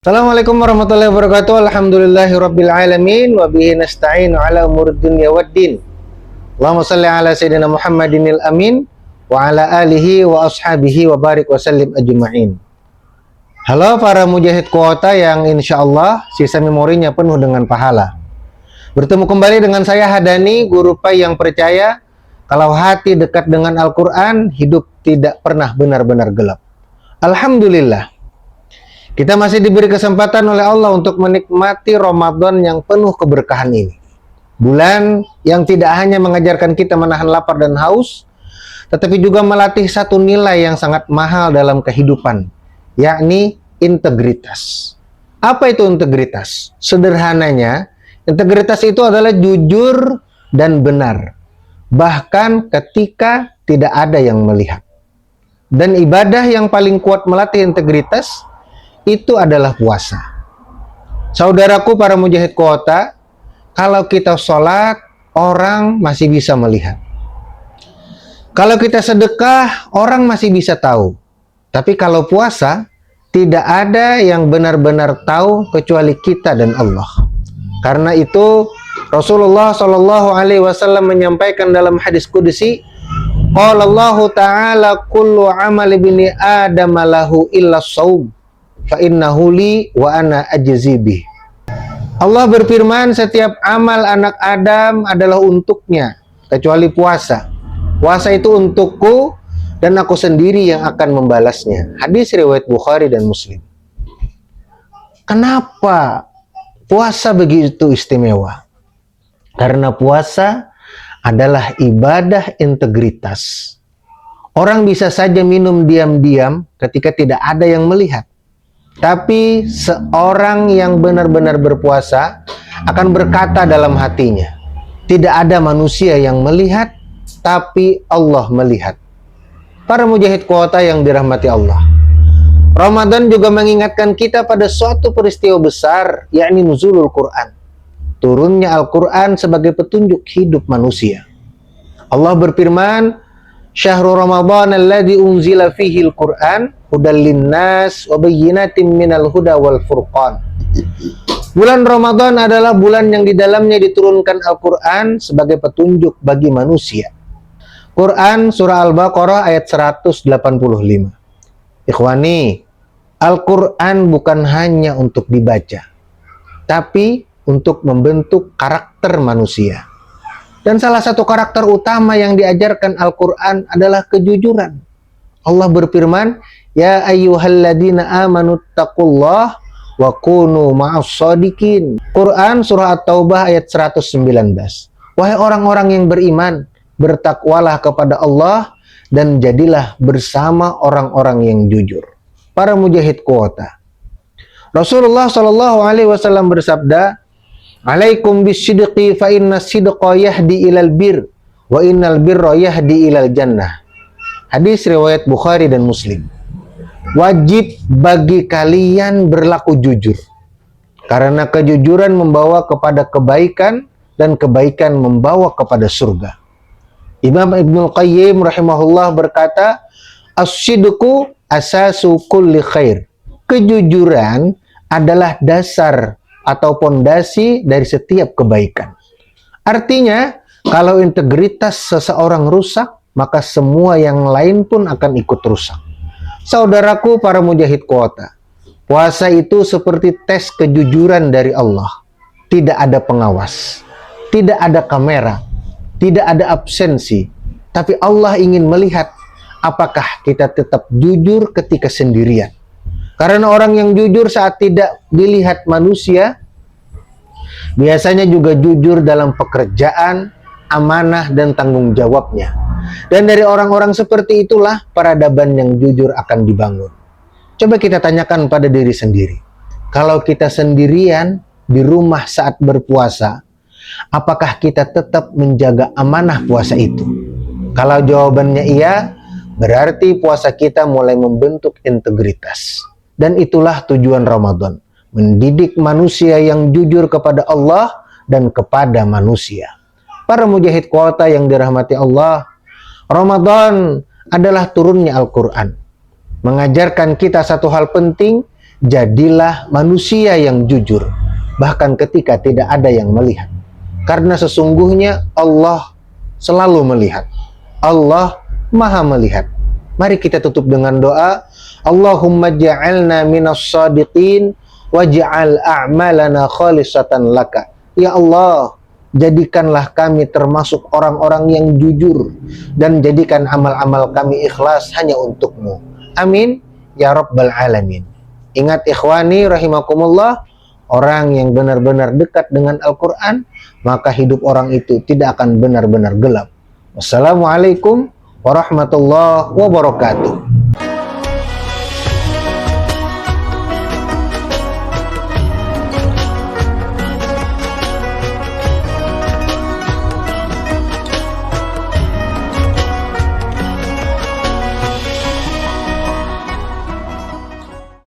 Assalamualaikum warahmatullahi wabarakatuh. Alhamdulillahirabbil alamin wa bihi nasta'inu ala umurid dunya waddin. Allahumma shalli ala sayyidina Muhammadinil amin wa ala alihi wa ashabihi wa barik wa sallim ajma'in. Halo para mujahid kuota yang insyaallah sisa memorinya penuh dengan pahala. Bertemu kembali dengan saya Hadani, guru pai yang percaya kalau hati dekat dengan Al-Qur'an, hidup tidak pernah benar-benar gelap. Alhamdulillah. Kita masih diberi kesempatan oleh Allah untuk menikmati Ramadan yang penuh keberkahan ini. Bulan yang tidak hanya mengajarkan kita menahan lapar dan haus, tetapi juga melatih satu nilai yang sangat mahal dalam kehidupan, yakni integritas. Apa itu integritas? Sederhananya, integritas itu adalah jujur dan benar, bahkan ketika tidak ada yang melihat. Dan ibadah yang paling kuat melatih integritas itu adalah puasa. Saudaraku para mujahid kuota, kalau kita sholat, orang masih bisa melihat. Kalau kita sedekah, orang masih bisa tahu. Tapi kalau puasa, tidak ada yang benar-benar tahu kecuali kita dan Allah. Karena itu Rasulullah Shallallahu Alaihi Wasallam menyampaikan dalam hadis qudsi, qala Allah Ta'ala kullu amal ibni Adam lahu illa shaum fa innahu li wa ana ajzi bih. Allah berfirman, setiap amal anak Adam adalah untuknya kecuali puasa. Puasa itu untukku dan aku sendiri yang akan membalasnya. Hadis riwayat Bukhari dan Muslim. Kenapa puasa begitu istimewa? Karena puasa adalah ibadah integritas. Orang bisa saja minum diam-diam ketika tidak ada yang melihat. Tapi seorang yang benar-benar berpuasa akan berkata dalam hatinya, tidak ada manusia yang melihat, tapi Allah melihat. Para mujahid kuota yang dirahmati Allah, Ramadan juga mengingatkan kita pada suatu peristiwa besar, yakni nuzulul Quran. Turunnya Al-Quran sebagai petunjuk hidup manusia. Allah berfirman, Syahrul Ramadan alladzi unzila fihi al-Qur'an hudal linnas wa bayyinatin minal huda wal furqan. Bulan Ramadan adalah bulan yang di dalamnya diturunkan Al-Qur'an sebagai petunjuk bagi manusia. Quran surah Al-Baqarah ayat 185. Ikhwani, Al-Qur'an bukan hanya untuk dibaca, tapi untuk membentuk karakter manusia. Dan salah satu karakter utama yang diajarkan Al-Quran adalah kejujuran. Allah berfirman, Ya ayyuhalladzina amanu taqullah wa kunu ma'as-shadiqin. Quran surah At-Taubah ayat 119. Wahai orang-orang yang beriman, bertakwalah kepada Allah dan jadilah bersama orang-orang yang jujur. Para mujahid kuota. Rasulullah Shallallahu Alaihi Wasallam bersabda, Alaikum bisidqi fa inna sidqa yahdi ilal bir wa innal birra yahdi ilal jannah. Hadis riwayat Bukhari dan Muslim. Wajib bagi kalian berlaku jujur, karena kejujuran membawa kepada kebaikan dan kebaikan membawa kepada surga. Imam Ibnul Qayyim rahimahullah berkata, as-sidqu asasu kulli khair. Kejujuran adalah dasar atau pondasi dari setiap kebaikan. Artinya, kalau integritas seseorang rusak, maka semua yang lain pun akan ikut rusak. Saudaraku para mujahid kuota, puasa itu seperti tes kejujuran dari Allah. Tidak ada pengawas, tidak ada kamera, tidak ada absensi, tapi Allah ingin melihat apakah kita tetap jujur ketika sendirian. Karena orang yang jujur saat tidak dilihat manusia, biasanya juga jujur dalam pekerjaan, amanah, dan tanggung jawabnya. Dan dari orang-orang seperti itulah peradaban yang jujur akan dibangun. Coba kita tanyakan pada diri sendiri. Kalau kita sendirian di rumah saat berpuasa, apakah kita tetap menjaga amanah puasa itu? Kalau jawabannya iya, berarti puasa kita mulai membentuk integritas. Dan itulah tujuan Ramadan, mendidik manusia yang jujur kepada Allah dan kepada manusia. Para mujahid kuota yang dirahmati Allah, Ramadan adalah turunnya Al-Quran. Mengajarkan kita satu hal penting, jadilah manusia yang jujur, bahkan ketika tidak ada yang melihat. Karena sesungguhnya Allah selalu melihat. Allah Maha melihat. Mari kita tutup dengan doa. Allahumma ja'alna minas shadiqin waj'al a'malana khalisatan laka. Ya Allah, jadikanlah kami termasuk orang-orang yang jujur dan jadikan amal-amal kami ikhlas hanya untukmu. Amin ya rabbal alamin. Ingat ikhwani rahimakumullah, orang yang benar-benar dekat dengan Al-Quran, maka hidup orang itu tidak akan benar-benar gelap. Wassalamualaikum warahmatullahi wabarakatuh.